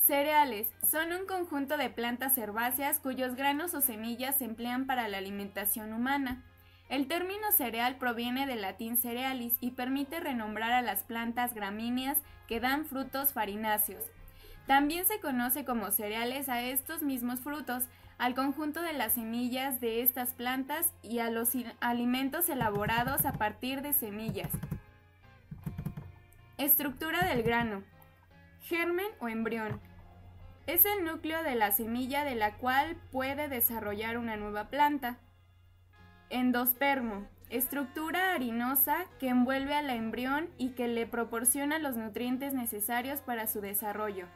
Cereales son un conjunto de plantas herbáceas cuyos granos o semillas se emplean para la alimentación humana. El término cereal proviene del latín cerealis y permite renombrar a las plantas gramíneas que dan frutos farináceos. También se conoce como cereales a estos mismos frutos, al conjunto de las semillas de estas plantas y a los alimentos elaborados a partir de semillas. Estructura del grano. Germen o embrión. Es el núcleo de la semilla de la cual puede desarrollar una nueva planta. Endospermo. Estructura harinosa que envuelve al embrión y que le proporciona los nutrientes necesarios para su desarrollo.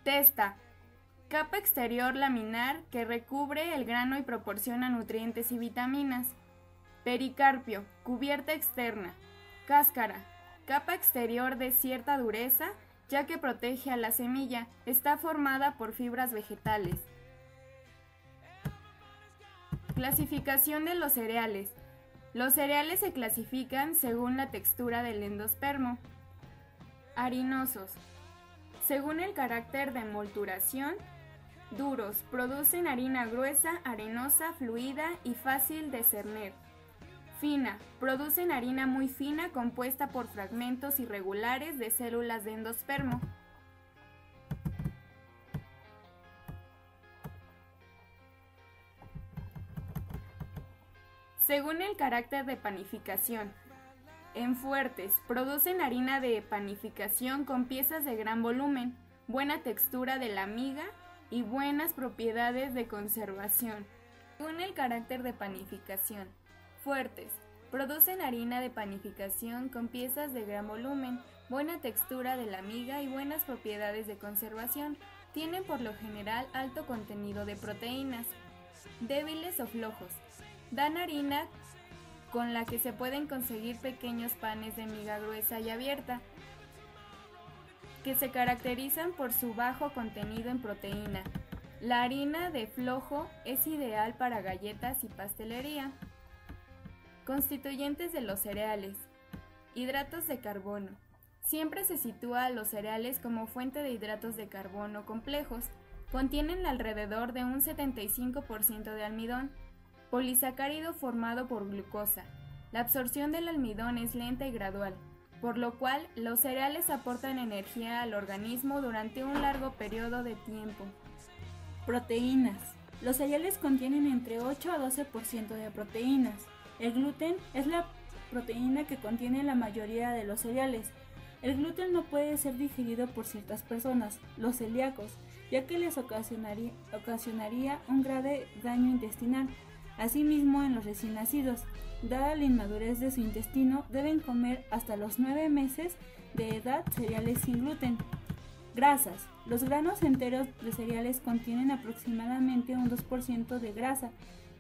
Testa. Capa exterior laminar que recubre el grano y proporciona nutrientes y vitaminas. Pericarpio. Cubierta externa. Cáscara. Capa exterior de cierta dureza, ya que protege a la semilla. Está formada por fibras vegetales. Clasificación de los cereales. Los cereales se clasifican según la textura del endospermo. Harinosos. Según el carácter de envolturación. Duros. Producen harina gruesa, arenosa, fluida y fácil de cerner. Fina. Producen harina muy fina compuesta por fragmentos irregulares de células de endospermo. Según el carácter de panificación. En fuertes, producen harina de panificación con piezas de gran volumen, buena textura de la miga y buenas propiedades de conservación. Según el carácter de panificación. Fuertes, producen harina de panificación con piezas de gran volumen, buena textura de la miga y buenas propiedades de conservación. Tienen por lo general alto contenido de proteínas. Débiles o flojos. Dan harina con la que se pueden conseguir pequeños panes de miga gruesa y abierta, que se caracterizan por su bajo contenido en proteína. La harina de flojo es ideal para galletas y pastelería. Constituyentes de los cereales. Hidratos de carbono. Siempre se sitúa a los cereales como fuente de hidratos de carbono complejos. Contienen alrededor de un 75% de almidón. Polisacárido formado por glucosa. La absorción del almidón es lenta y gradual, por lo cual los cereales aportan energía al organismo durante un largo periodo de tiempo. Proteínas. Los cereales contienen entre 8 a 12% de proteínas. El gluten es la proteína que contiene la mayoría de los cereales. El gluten no puede ser digerido por ciertas personas, los celíacos, ya que les ocasionaría un grave daño intestinal. Asimismo, en los recién nacidos, dada la inmadurez de su intestino, deben comer hasta los 9 meses de edad cereales sin gluten. Grasas. Los granos enteros de cereales contienen aproximadamente un 2% de grasa,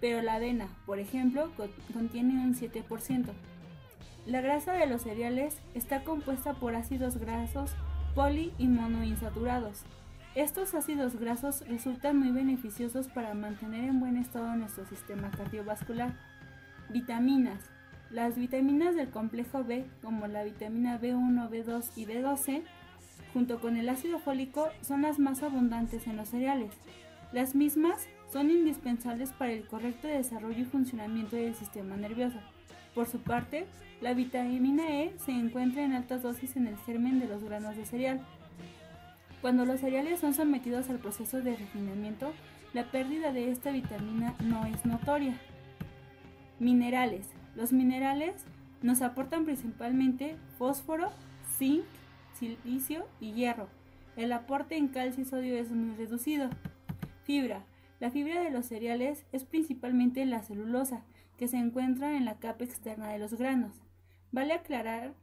pero la avena, por ejemplo, contiene un 7%. La grasa de los cereales está compuesta por ácidos grasos poli y monoinsaturados. Estos ácidos grasos resultan muy beneficiosos para mantener en buen estado nuestro sistema cardiovascular. Vitaminas. Las vitaminas del complejo B, como la vitamina B1, B2 y B12, junto con el ácido fólico, son las más abundantes en los cereales. Las mismas son indispensables para el correcto desarrollo y funcionamiento del sistema nervioso. Por su parte, la vitamina E se encuentra en altas dosis en el germen de los granos de cereal. Cuando los cereales son sometidos al proceso de refinamiento, la pérdida de esta vitamina no es notoria. Minerales. Los minerales nos aportan principalmente fósforo, zinc, silicio y hierro. El aporte en calcio y sodio es muy reducido. Fibra. La fibra de los cereales es principalmente la celulosa, que se encuentra en la capa externa de los granos. Vale aclarar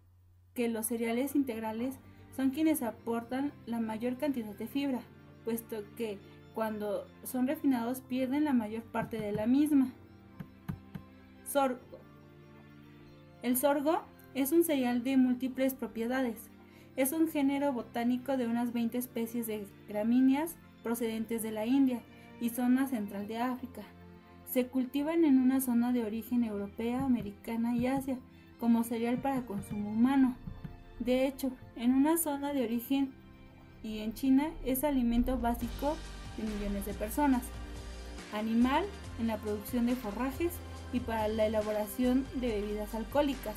que los cereales integrales son quienes aportan la mayor cantidad de fibra, puesto que cuando son refinados pierden la mayor parte de la misma. Sorgo. El sorgo es un cereal de múltiples propiedades. Es un género botánico de unas 20 especies de gramíneas procedentes de la India y zona central de África. Se cultivan en una zona de origen europea, americana y Asia como cereal para consumo humano. De hecho, en una zona de origen y en China es alimento básico de millones de personas. Animal en la producción de forrajes y para la elaboración de bebidas alcohólicas.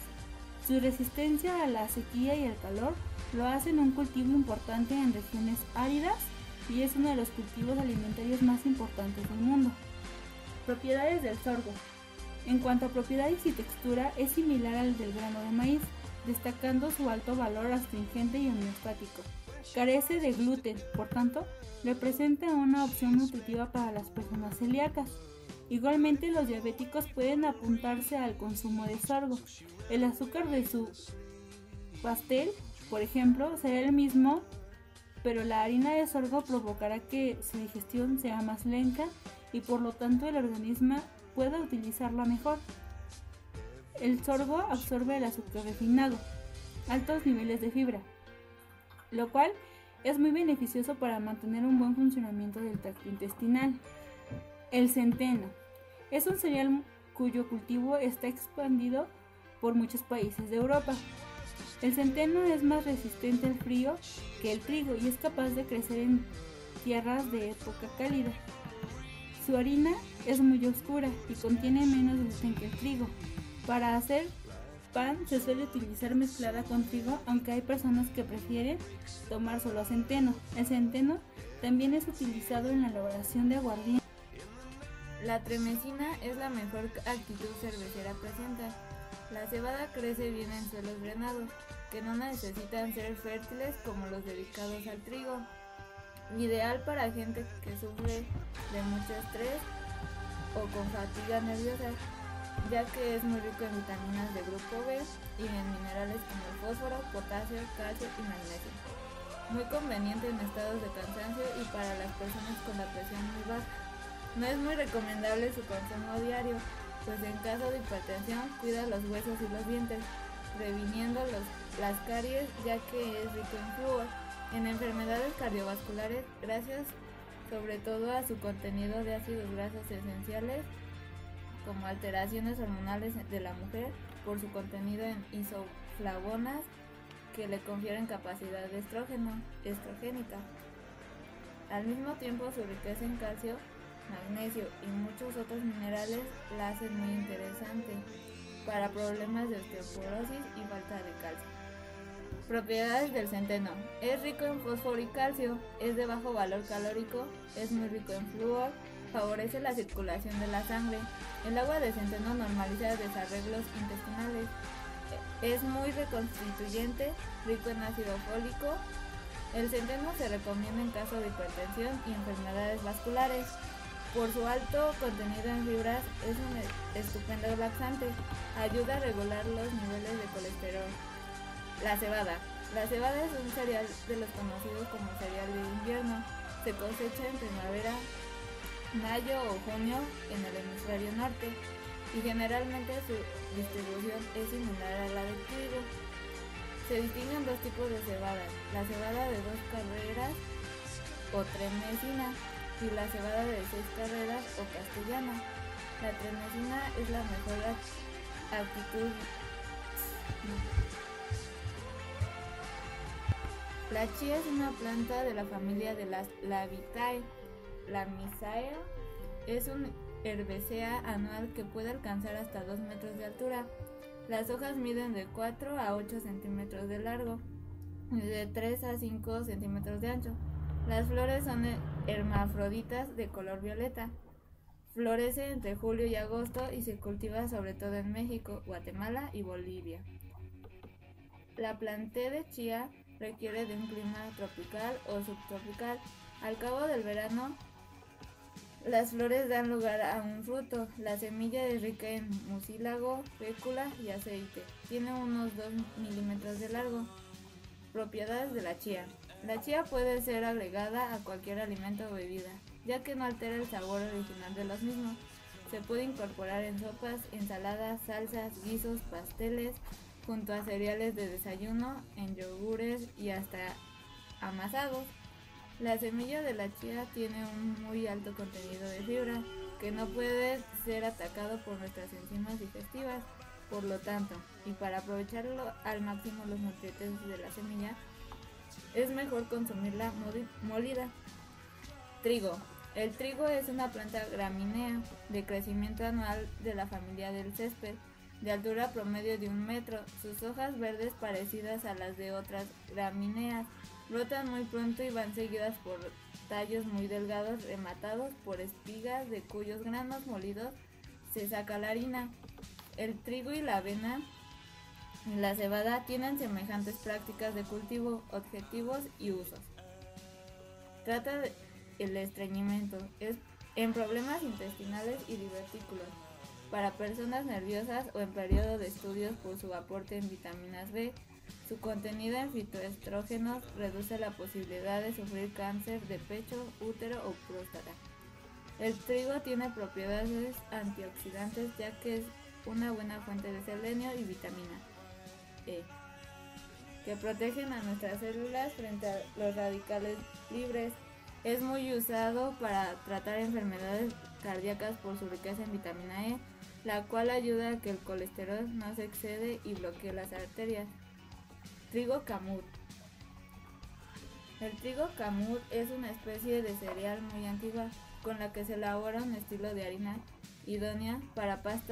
Su resistencia a la sequía y al calor lo hacen un cultivo importante en regiones áridas y es uno de los cultivos alimentarios más importantes del mundo. Propiedades del sorgo. En cuanto a propiedades y textura, es similar al del grano de maíz, destacando su alto valor astringente y homeostático. Carece de gluten, por tanto, representa una opción nutritiva para las personas celíacas. Igualmente, los diabéticos pueden apuntarse al consumo de sorgo. El azúcar de su pastel, por ejemplo, será el mismo, pero la harina de sorgo provocará que su digestión sea más lenta y por lo tanto el organismo pueda utilizarla mejor. El sorgo absorbe el azúcar refinado, altos niveles de fibra, lo cual es muy beneficioso para mantener un buen funcionamiento del tracto intestinal. El centeno es un cereal cuyo cultivo está expandido por muchos países de Europa. El centeno es más resistente al frío que el trigo y es capaz de crecer en tierras de época cálida. Su harina es muy oscura y contiene menos gluten que el trigo. Para hacer pan se suele utilizar mezclada con trigo, aunque hay personas que prefieren tomar solo centeno. El centeno también es utilizado en la elaboración de aguardiente. La tremecina es la mejor actitud cervecera presente. La cebada crece bien en suelos drenados, que no necesitan ser fértiles como los dedicados al trigo. Ideal para gente que sufre de mucho estrés o con fatiga nerviosa, ya que es muy rico en vitaminas de grupo B y en minerales como el fósforo, potasio, calcio y magnesio. Muy conveniente en estados de cansancio y para las personas con la presión muy baja. No es muy recomendable su consumo diario, pues en caso de hipertensión cuida los huesos y los dientes, previniendo las caries, ya que es rico en flúor. En enfermedades cardiovasculares, gracias sobre todo a su contenido de ácidos grasos esenciales, como alteraciones hormonales de la mujer, por su contenido en isoflavonas que le confieren capacidad de estrogénica. Al mismo tiempo, su riqueza en calcio, magnesio y muchos otros minerales la hacen muy interesante para problemas de osteoporosis y falta de calcio. Propiedades del centeno. Es rico en fósforo y calcio, es de bajo valor calórico, es muy rico en flúor, favorece la circulación de la sangre. El agua de centeno normaliza desarreglos intestinales, es muy reconstituyente, rico en ácido fólico. El centeno se recomienda en caso de hipertensión y enfermedades vasculares. Por su alto contenido en fibras es un estupendo laxante, ayuda a regular los niveles de colesterol. La cebada. La cebada es un cereal de los conocidos como cereal de invierno. Se cosecha en primavera, mayo o junio en el hemisferio norte y generalmente su distribución es similar a la del trigo. Se distinguen dos tipos de cebada, la cebada de 2 carreras o tremecina y la cebada de 6 carreras o castellana. La tremecina es la mejor actitud. La chía es una planta de la familia de las Labiatae. La Misaea es una herbácea anual que puede alcanzar hasta 2 metros de altura. Las hojas miden de 4 a 8 centímetros de largo y de 3 a 5 centímetros de ancho. Las flores son hermafroditas de color violeta. Florece entre julio y agosto y se cultiva sobre todo en México, Guatemala y Bolivia. La planté de chía requiere de un clima tropical o subtropical. Al cabo del verano, las flores dan lugar a un fruto. La semilla es rica en mucílago, fécula y aceite. Tiene unos 2 milímetros de largo. Propiedades de la chía. La chía puede ser agregada a cualquier alimento o bebida, ya que no altera el sabor original de los mismos. Se puede incorporar en sopas, ensaladas, salsas, guisos, pasteles, junto a cereales de desayuno, en yogures y hasta amasados. La semilla de la chía tiene un muy alto contenido de fibra, que no puede ser atacado por nuestras enzimas digestivas. Por lo tanto, y para aprovecharlo al máximo los nutrientes de la semilla, es mejor consumirla molida. Trigo. El trigo es una planta gramínea de crecimiento anual de la familia del césped, de altura promedio de 1 metro. Sus hojas verdes, parecidas a las de otras gramíneas, brotan muy pronto y van seguidas por tallos muy delgados rematados por espigas de cuyos granos molidos se saca la harina. El trigo y la avena y la cebada tienen semejantes prácticas de cultivo, objetivos y usos. Trata el estreñimiento en problemas intestinales y divertículos, para personas nerviosas o en periodo de estudios por su aporte en vitaminas B. Su contenido en fitoestrógenos reduce la posibilidad de sufrir cáncer de pecho, útero o próstata. El trigo tiene propiedades antioxidantes ya que es una buena fuente de selenio y vitamina E, que protegen a nuestras células frente a los radicales libres. Es muy usado para tratar enfermedades cardíacas por su riqueza en vitamina E, la cual ayuda a que el colesterol no se excede y bloquee las arterias. Trigo camut. El trigo camut es una especie de cereal muy antigua con la que se elabora un estilo de harina idónea para pastas